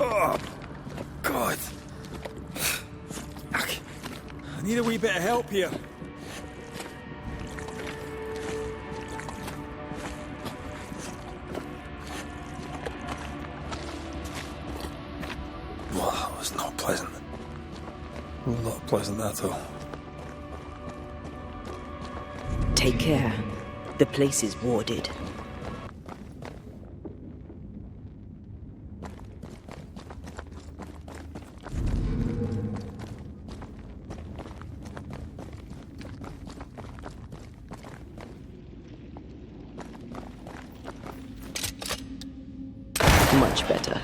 Oh, God. I need a wee bit of help here. Well, that was not pleasant. Not pleasant at all. Take care. The place is warded. Much better.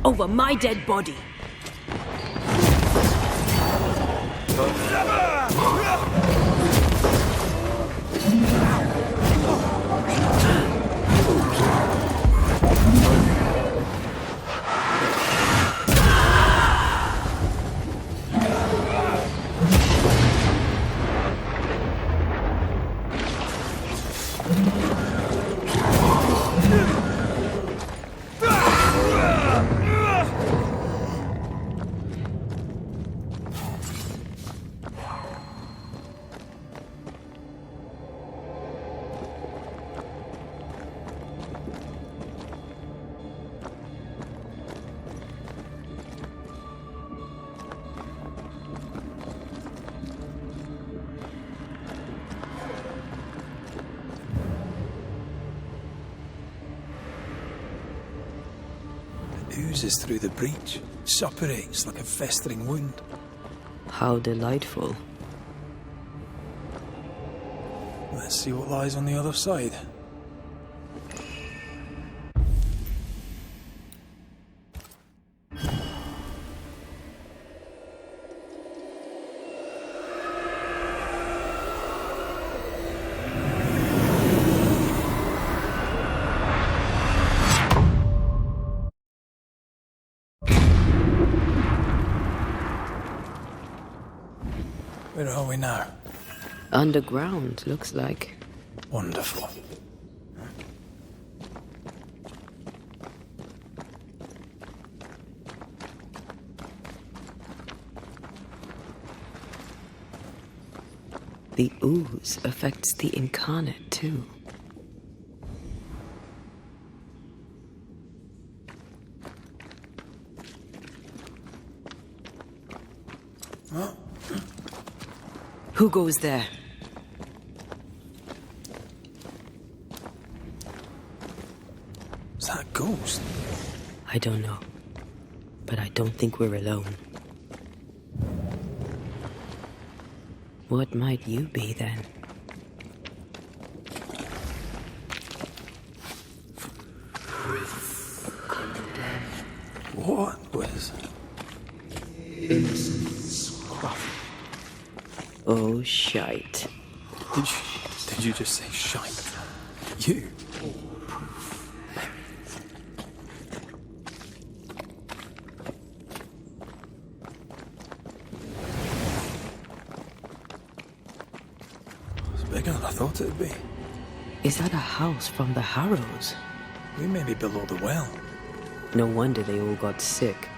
Over my dead body. Oozes through the breach, suppurates like a festering wound. How delightful. Let's see what lies on the other side. Where are we now? Underground, looks like. Wonderful. The ooze affects the incarnate, too. Huh? Who goes there? Is that a ghost? I don't know. But I don't think we're alone. What might you be, then? What was... Oh, shite. Did you just say shite? You? bigger than I thought it'd be. Is that a house from the Harrows? We may be below the well. No wonder they all got sick.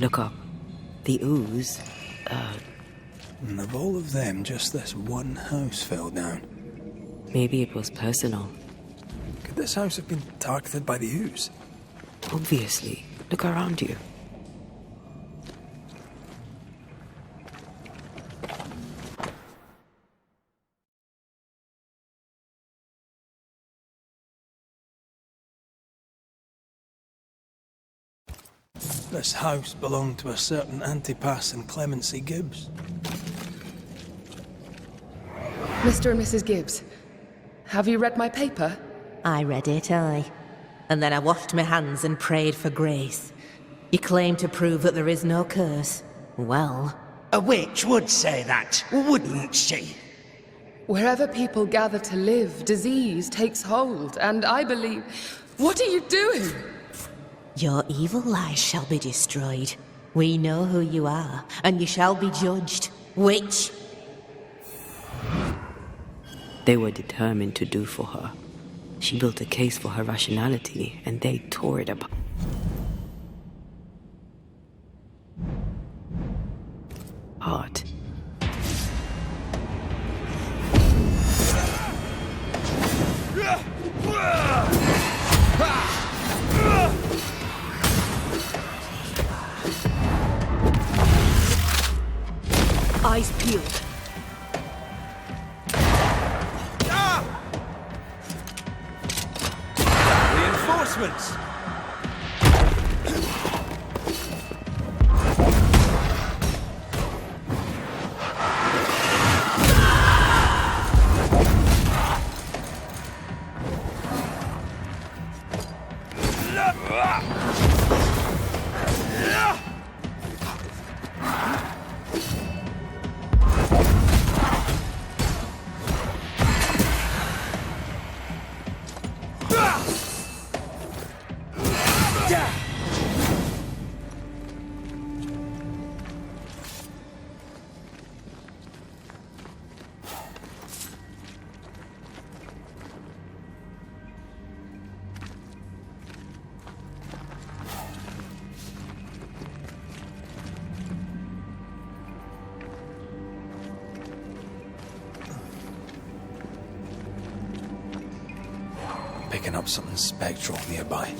Look up. The ooze, And of all of them, just this one house fell down. maybe it was personal. Could this house have been targeted by the ooze? Obviously. Look around you. This house belonged to a certain Antipas and Clemency Gibbs. Mr. and Mrs. Gibbs, have you read my paper? I read it, aye. And then I washed my hands and prayed for grace. You claim to prove that there is no curse. Well, A witch would say that, wouldn't she? Wherever people gather to live, disease takes hold, and I believe... What are you doing? your evil lies shall be destroyed. We know who you are, and you shall be judged. Witch! They were determined to do for her. She built a case for her rationality, and they tore it apart. Art. Eyes peeled. Reinforcements! Picking up something spectral nearby.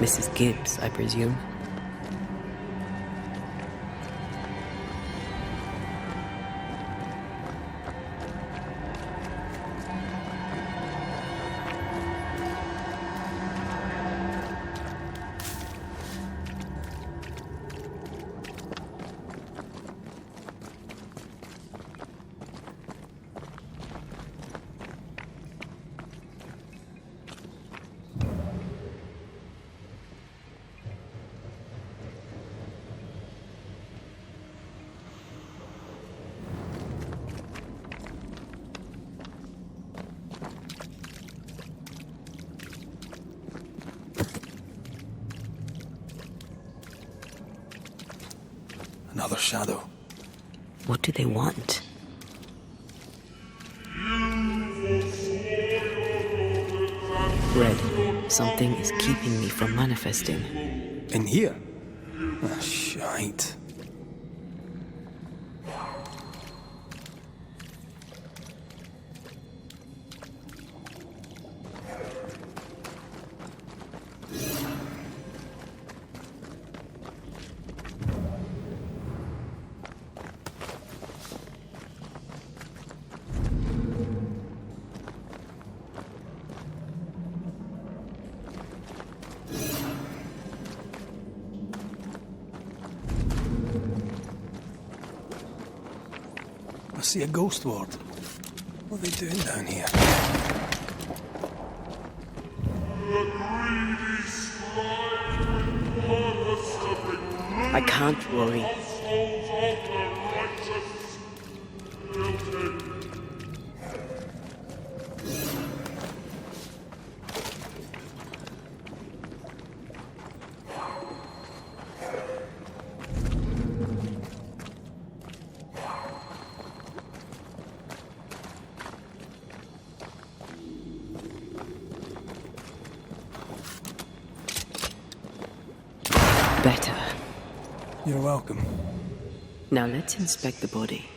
Mrs. Gibbs, I presume. Another shadow. What do they want? Red, something is keeping me from manifesting. In here? Ah, shite. I see a ghost ward. What are they doing down here? I can't worry. Better. You're welcome. Now let's inspect the body.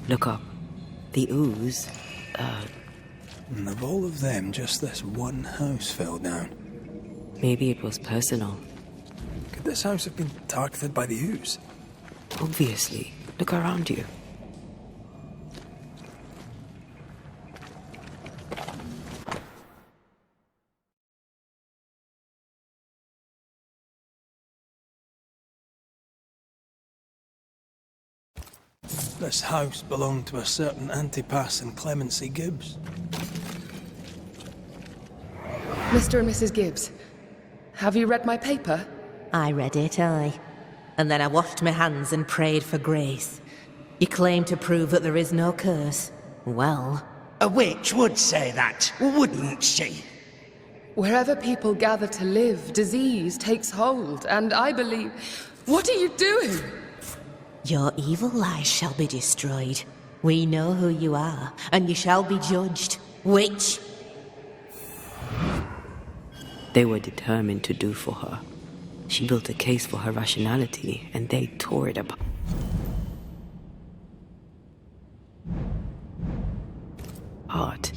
Look up. The ooze, And of all of them, just this one house fell down. maybe it was personal. Could this house have been targeted by the ooze? Obviously. Look around you. This house belonged to a certain Antipas and Clemency Gibbs. Mr. and Mrs. Gibbs, have you read my paper? I read it, aye. And then I washed my hands and prayed for grace. You claim to prove that there is no curse. Well, A witch would say that, wouldn't she? Wherever people gather to live, disease takes hold, and I believe... What are you doing? your evil lies shall be destroyed. We know who you are, and you shall be judged. Witch! They were determined to do for her. She built a case for her rationality, and they tore it apart. Art.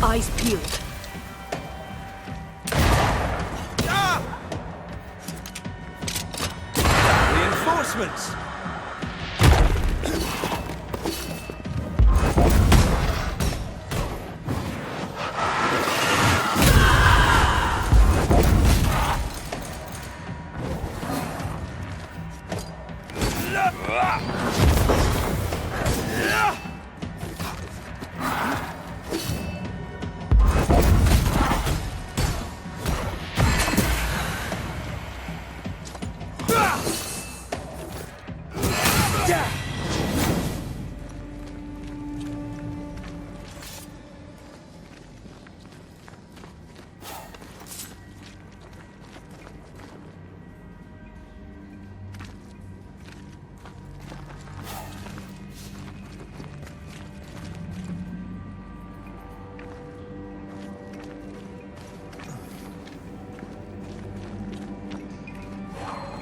Eyes peeled. Reinforcements!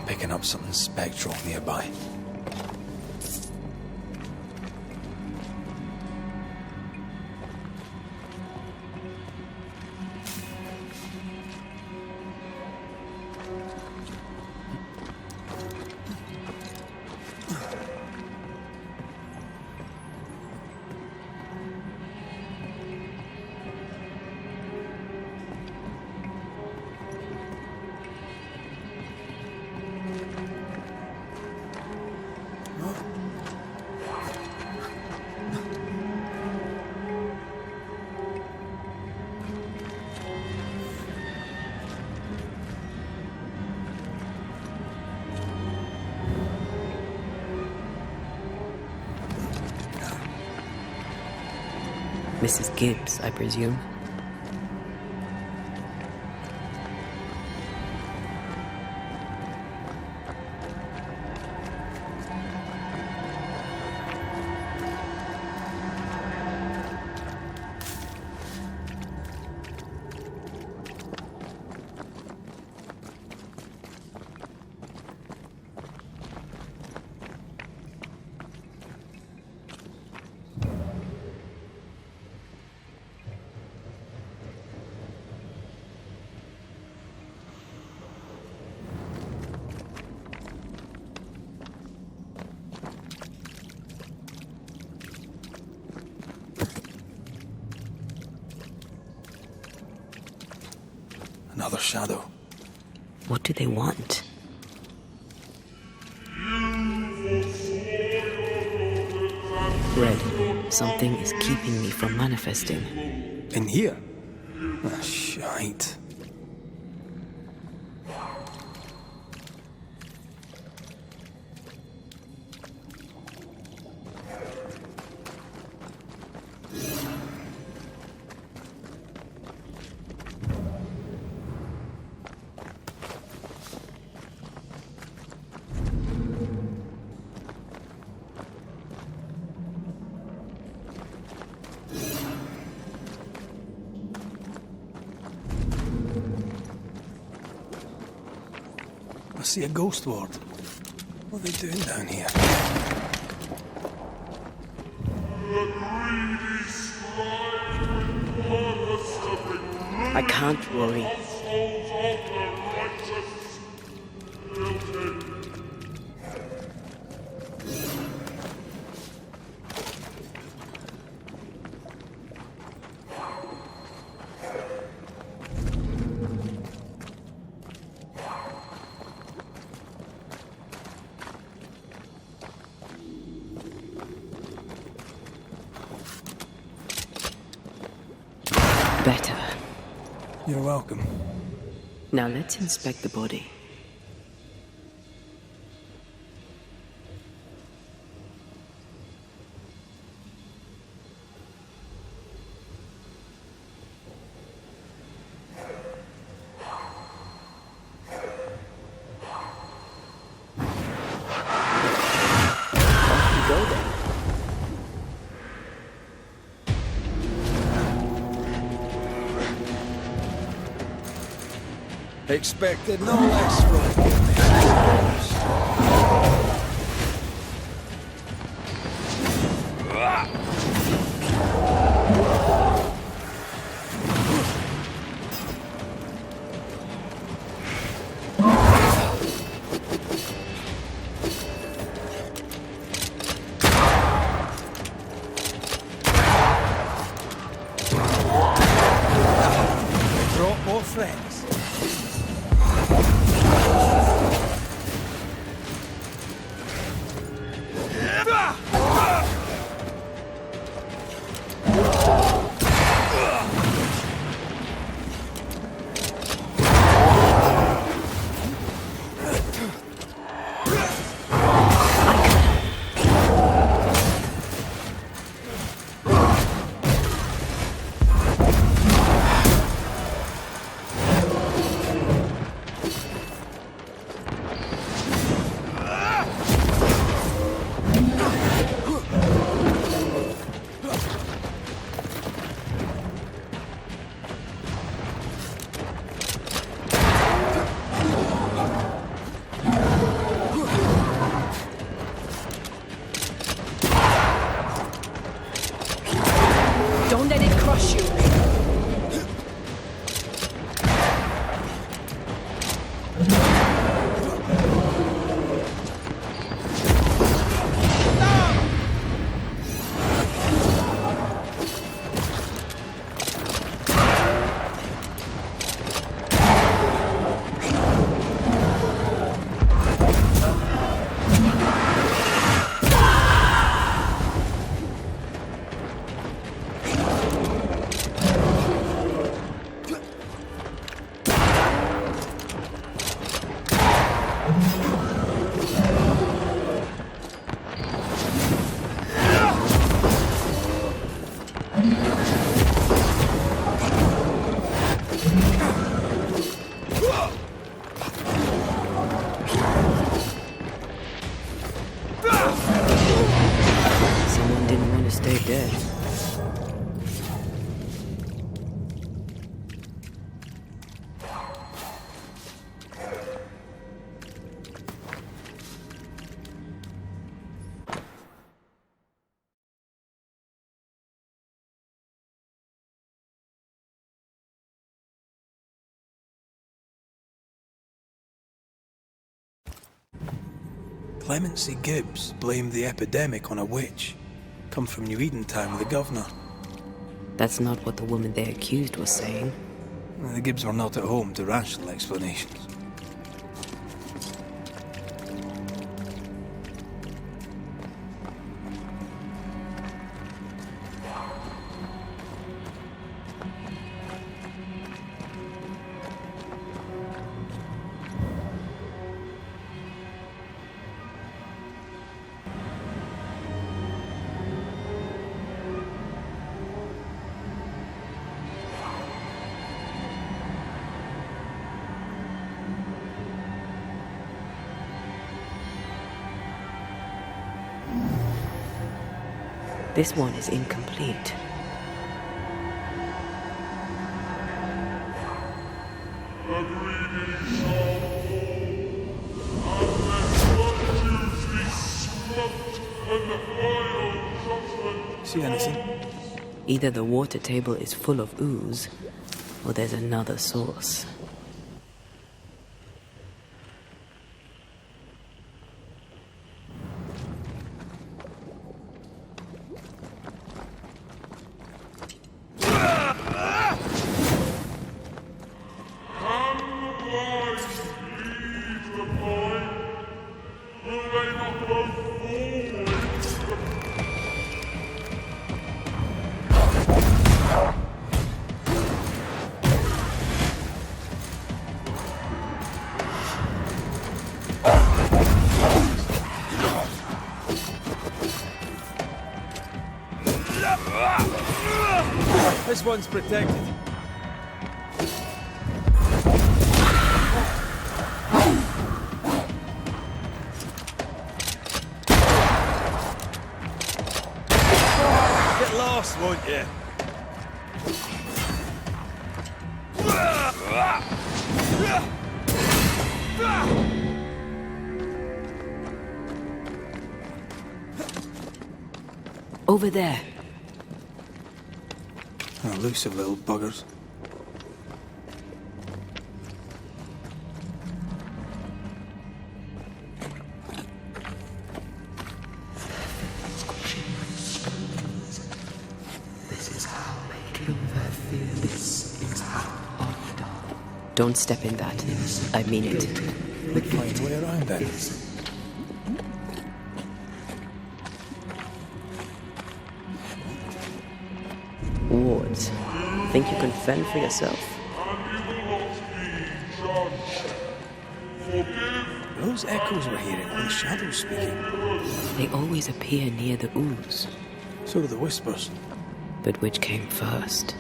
Picking up something spectral nearby. Mrs. Gibbs, I presume. Another shadow. What do they want? Red, something is keeping me from manifesting. In here? Ah, shite. I see a ghost ward. What are they doing down here? I can't worry. Better. You're welcome. Now let's inspect the body. Go then. Expected no less from me. Brought more friends. stay dead. Clemency Gibbs blamed the epidemic on a witch. Come from New Eden time with the governor. That's not what the woman they accused was saying. The Gibbs were not at home to rational explanations. This one is incomplete. See anything? Either the water table is full of ooze, or there's another source. This one's protected. Get lost, won't you? Over there. Elusive little buggers. Don't step in that. I mean it. Find a way around then. Wards. Think you can fend for yourself? Those echoes we're hearing are the shadows speaking. They always appear near the ooze. So do the whispers. But which came first?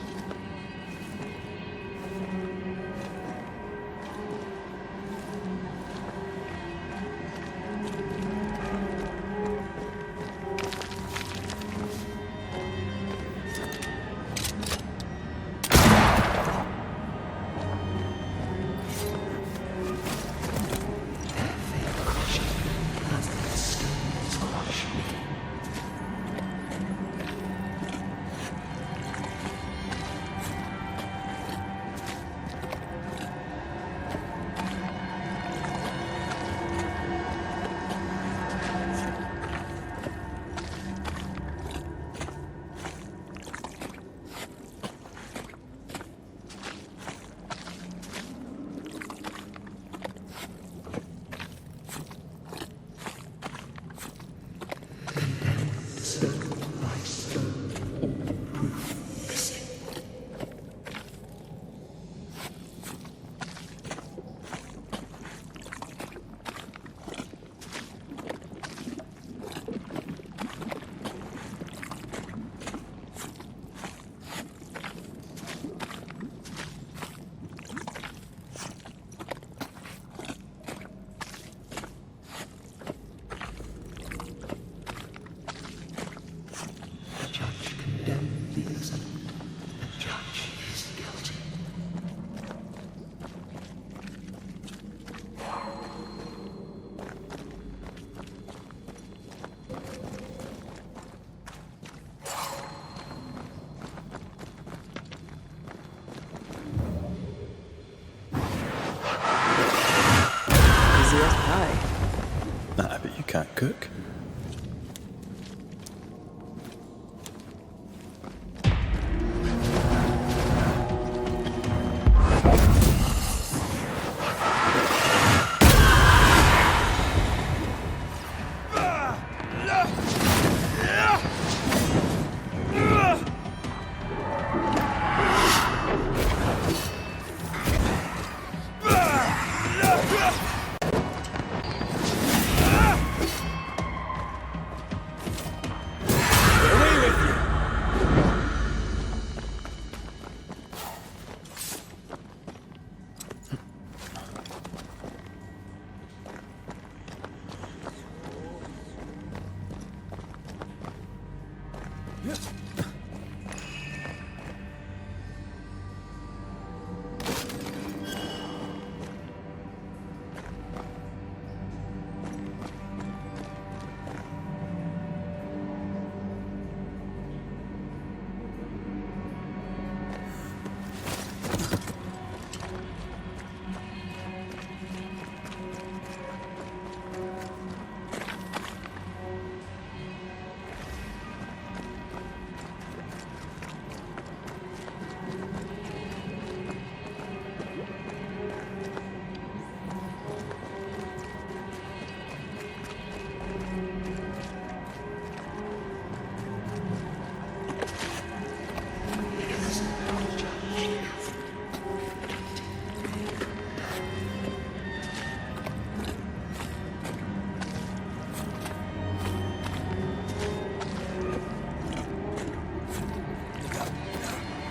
can't cook.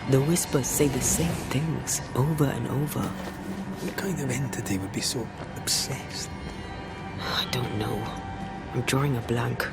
The whispers say the same things over and over. What kind of entity would be so obsessed? I don't know. I'm drawing a blank.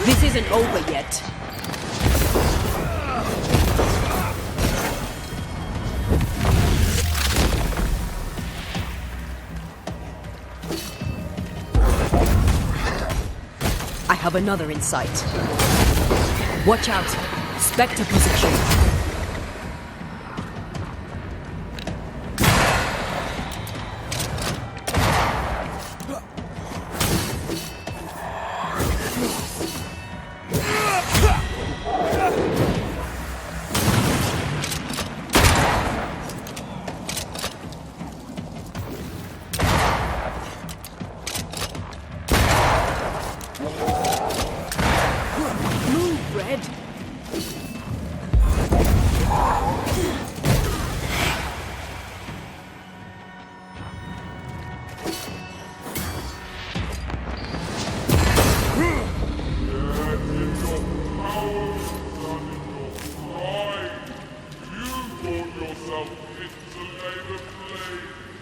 This isn't over yet. I have another in sight. Watch out. Spectre position.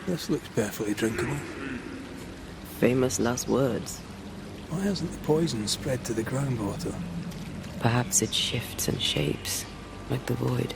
This looks perfectly drinkable. Famous last words. Why hasn't the poison spread to the groundwater? Perhaps it shifts and shapes, like the void.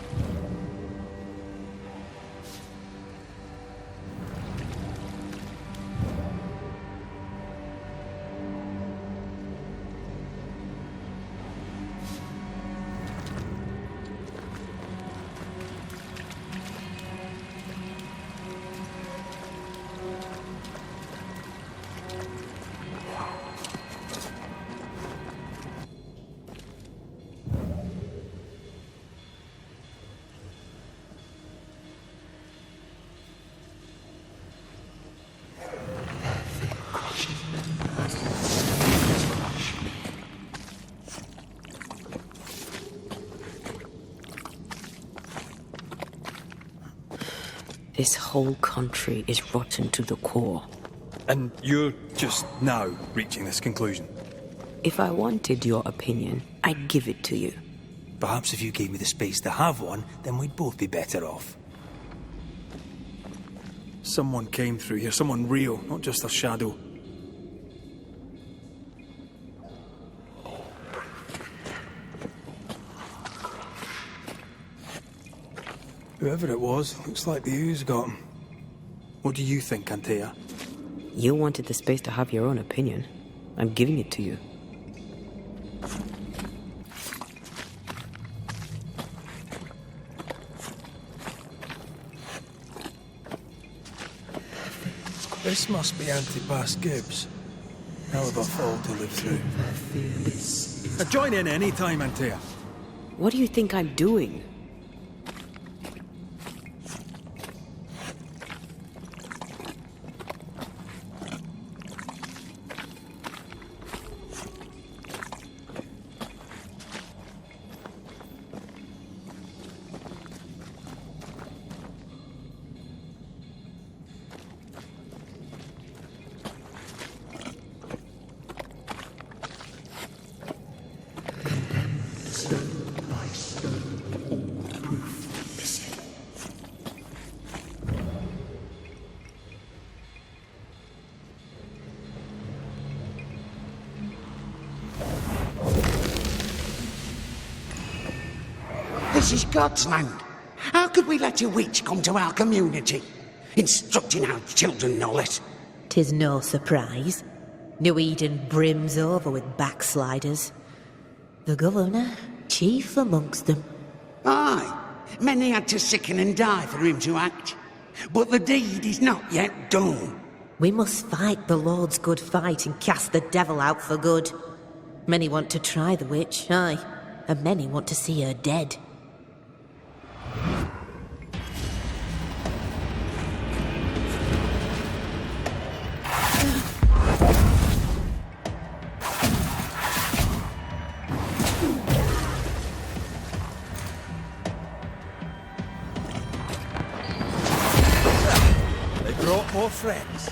This whole country is rotten to the core. And you're just now reaching this conclusion? If I wanted your opinion, I'd give it to you. Perhaps if you gave me the space to have one, then we'd both be better off. Someone came through here, someone real, not just a shadow. Whoever it was, looks like the ooze got him. What do you think, Antea? You wanted the space to have your own opinion. I'm giving it to you. This must be Antipas Gibbs. Hell of a fall to live through. Join in any time, Antea. What do you think I'm doing? This is God's land. How could we let a witch come to our community? Instructing our children, no less. 'Tis no surprise. New Eden brims over with backsliders. The governor, chief amongst them. Aye, many had to sicken and die for him to act. But the deed is not yet done. We must fight the Lord's good fight and cast the devil out for good. Many want to try the witch, aye, and many want to see her dead. Brought more friends.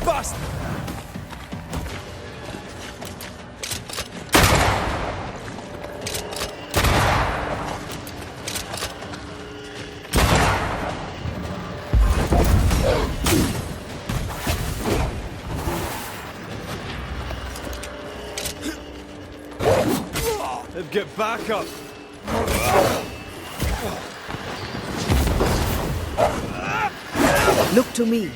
Bust! Get back up! Look to me.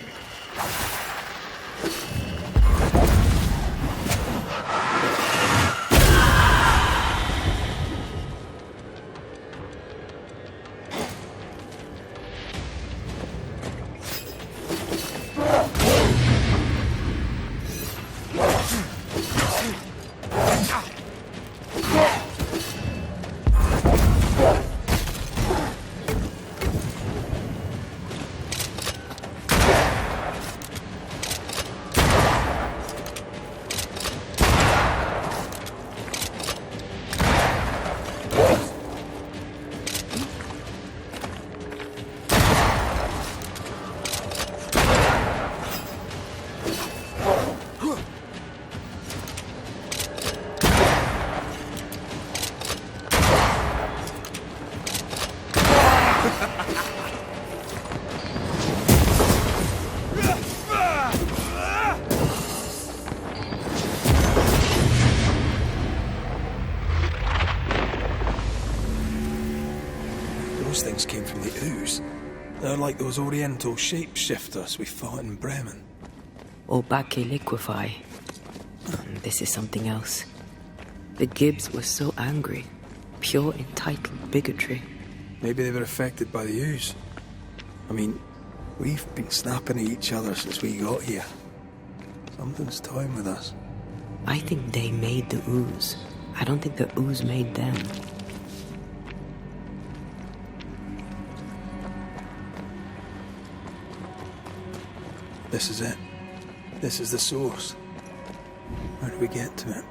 Those things came from the ooze. They're like those oriental shapeshifters we fought in Bremen. Or Bacche liquefy. This is something else. The Gibbs were so angry. Pure entitled bigotry. Maybe they were affected by the ooze. I mean, we've been snapping at each other since we got here. Something's toying with us. I think they made the ooze. I don't think the ooze made them. This is it. This is the source. How do we get to it?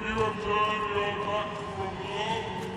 You have turned your back from love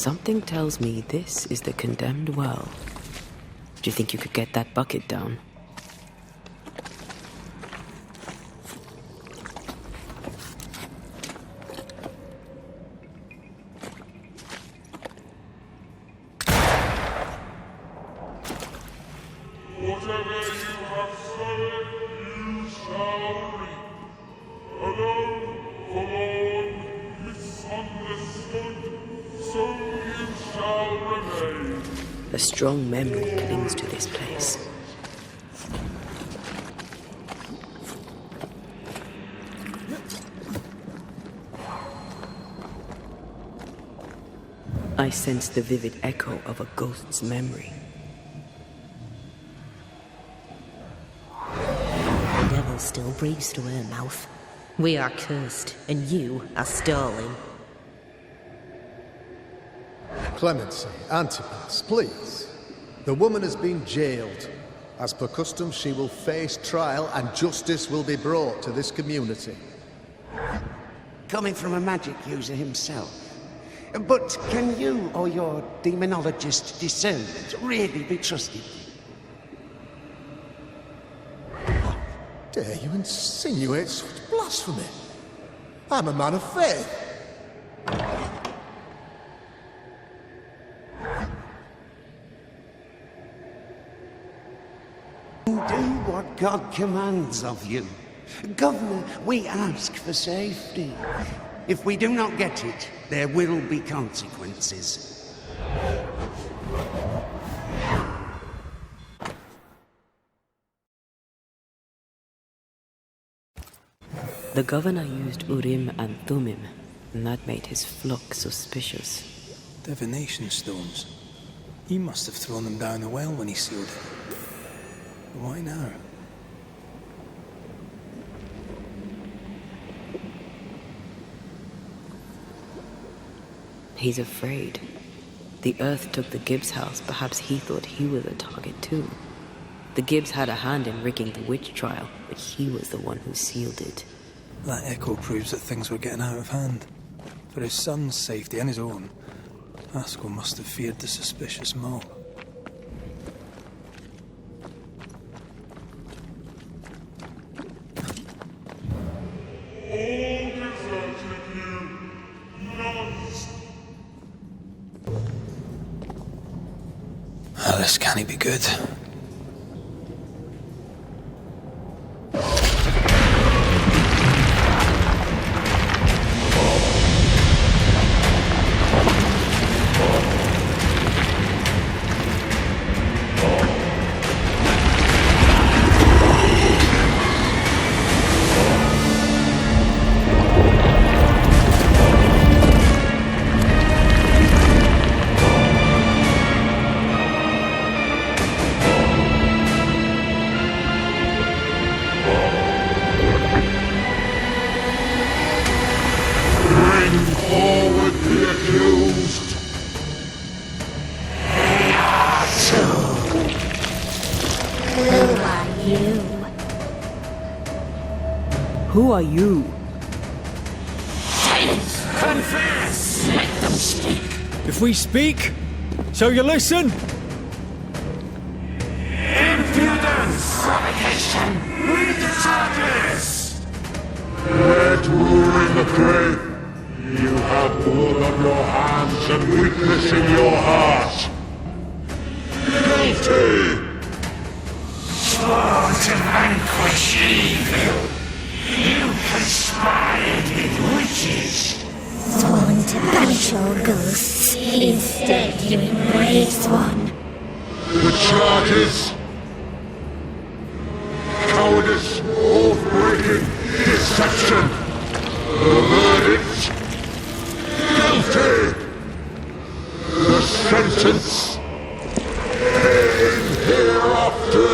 Something tells me this is the condemned well. Do you think you could get that bucket down? A strong memory clings to this place. I sense the vivid echo of a ghost's memory. The devil still breathes through her mouth. We are cursed, and you are stolen. Clemency, Antipas, please. The woman has been jailed. As per custom, she will face trial and justice will be brought to this community. Coming from a magic user himself. But can you or your demonologist discernment really be trusted? Dare you insinuate such blasphemy? I'm a man of faith. Do what God commands of you. Governor, we ask for safety. If we do not get it, there will be consequences. The governor used Urim and Thummim, and that made his flock suspicious. Divination stones. He must have thrown them down the well when he sealed it. But why now? He's afraid. The earth took the Gibbs house. Perhaps he thought he was a target too. The Gibbs had a hand in rigging the witch trial, but he was the one who sealed it. That echo proves that things were getting out of hand. For his son's safety and his own, Haskell must have feared the suspicious mob. This can't be good. Who are you? Confess! Let them speak! If we speak, shall you listen? Impudence! Provocation! Read the charges! Ruaidhrigh McRaith, you have blood on your hands and weakness in your heart. Guilty! Sworn to vanquish evil! You conspired with witches! Sworn to banish all ghosts, instead you embrace one. The charges: cowardice, oath-breaking, deception. The verdict: guilty. The sentence: pain hereafter.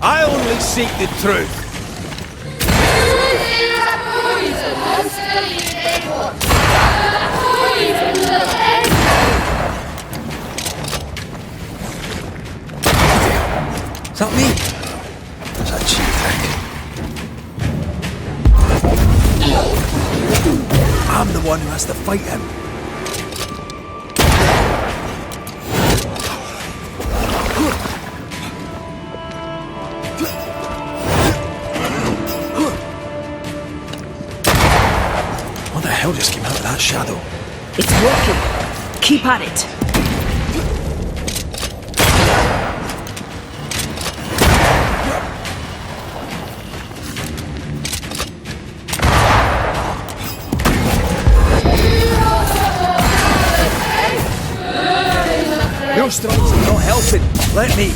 I only seek the truth. Is that me? Is that cheap trick? I'm the one who has to fight him. What the hell just came out of that shadow? It's working. Keep at it. Your strikes are not helping. Let me.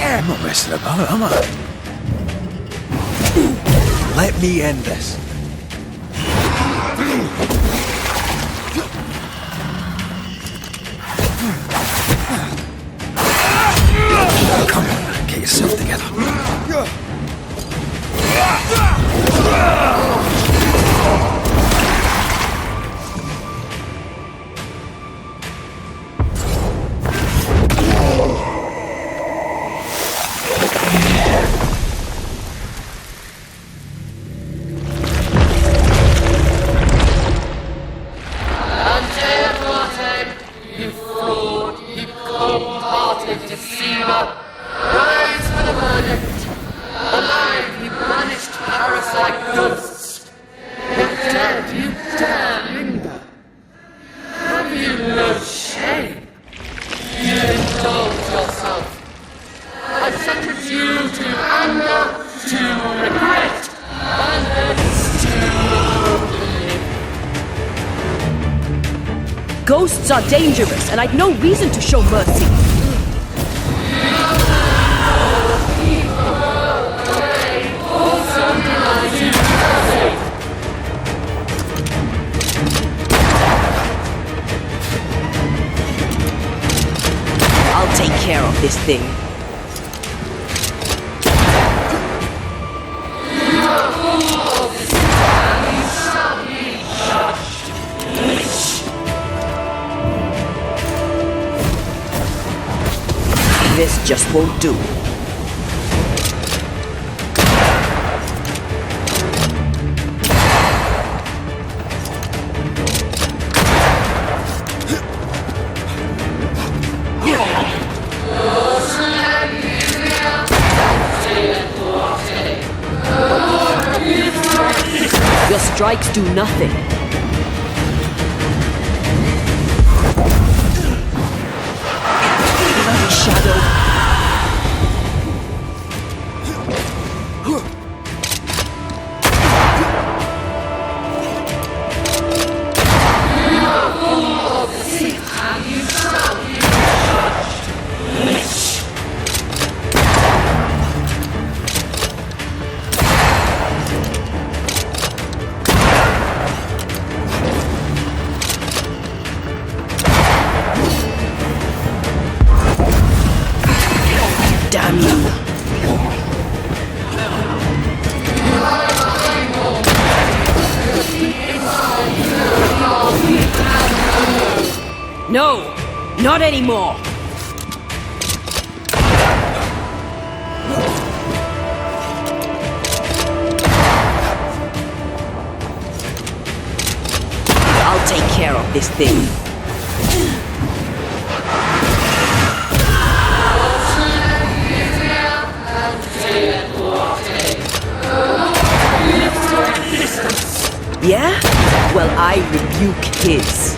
I'm not messing about, am I? Let me end this. Come on, get yourself together. Antea Duarte, you fraud, you cold-hearted deceiver, rise for the verdict. Alive, you banished parasite ghosts. If dead, you dare linger. Have you no shame? You indulge yourself. I sentence you to anger, to regret, and hence to oblivion. Ghosts are dangerous, and I'd no reason to show mercy. I'll take care of this thing. This just won't do. Your strikes do nothing. Bloody shadow. Damn you. No, not anymore. I'll take care of this thing. Yeah? Well, I rebuke his.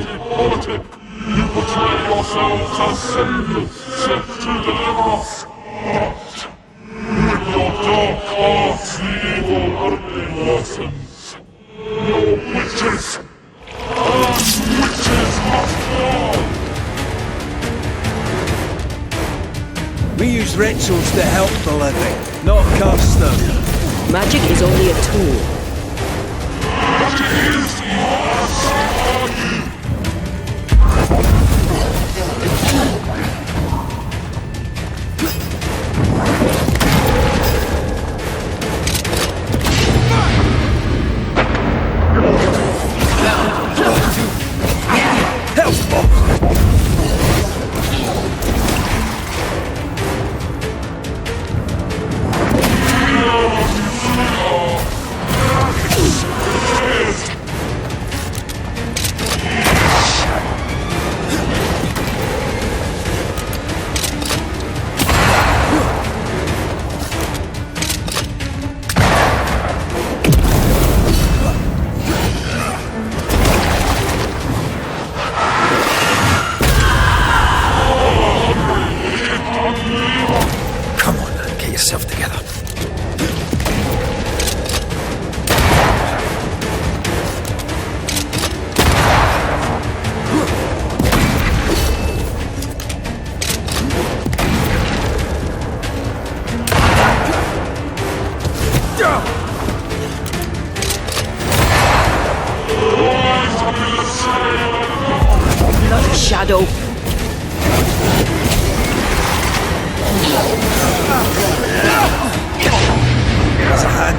departed. You portray yourselves as saviors sent to deliver us. But with your dark arts, the evil only worsens. Your witches must fall. We use rituals to help the living, not curse them. Magic is only a tool. Shadow. There's a hand.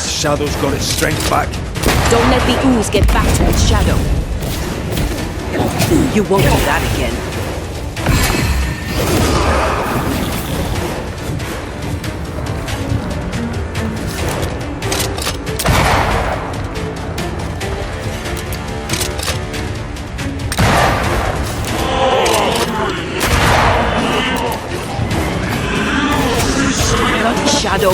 Shadow's got its strength back. Don't let the ooze get back to its shadow. You won't do that again. Bloody shadow.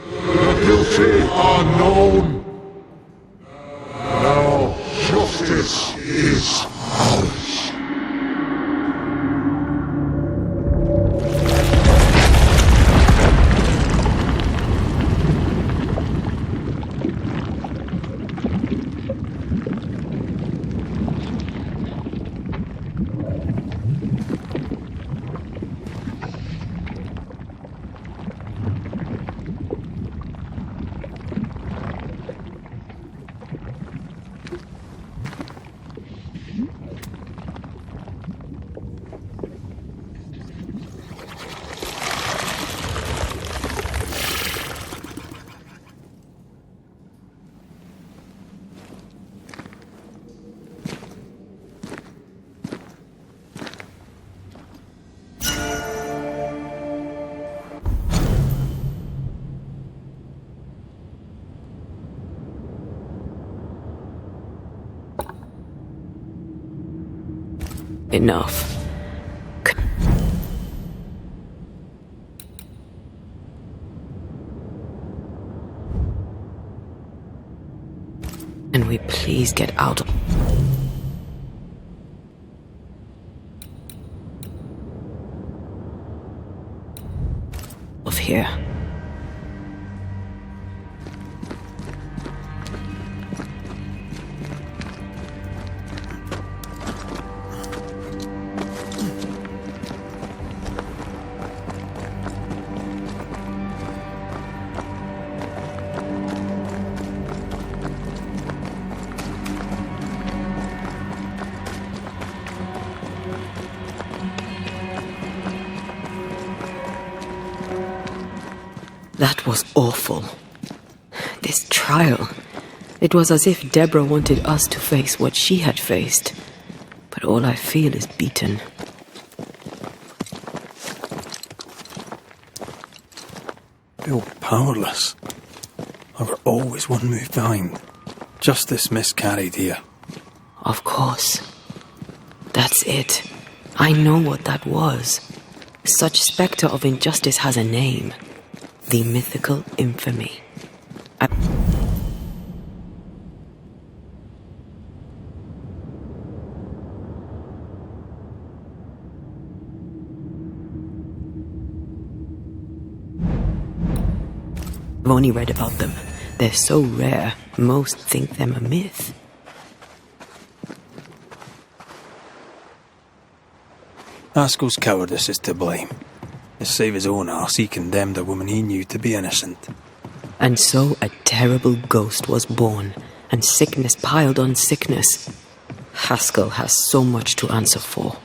The guilty are known. Now justice is ours. Enough. Can we please get out of here? That was awful. This trial. It was as if Deborah wanted us to face what she had faced. But all I feel is beaten. Feel powerless. I were always one move behind. Justice miscarried here. Of course. That's it. I know what that was. Such spectre of injustice has a name. The Mythical Infamy. I've only read about them. They're so rare, most think them a myth. Haskell's cowardice is to blame. To save his own arse, he condemned a woman he knew to be innocent. And so a terrible ghost was born, and sickness piled on sickness. Haskell has so much to answer for.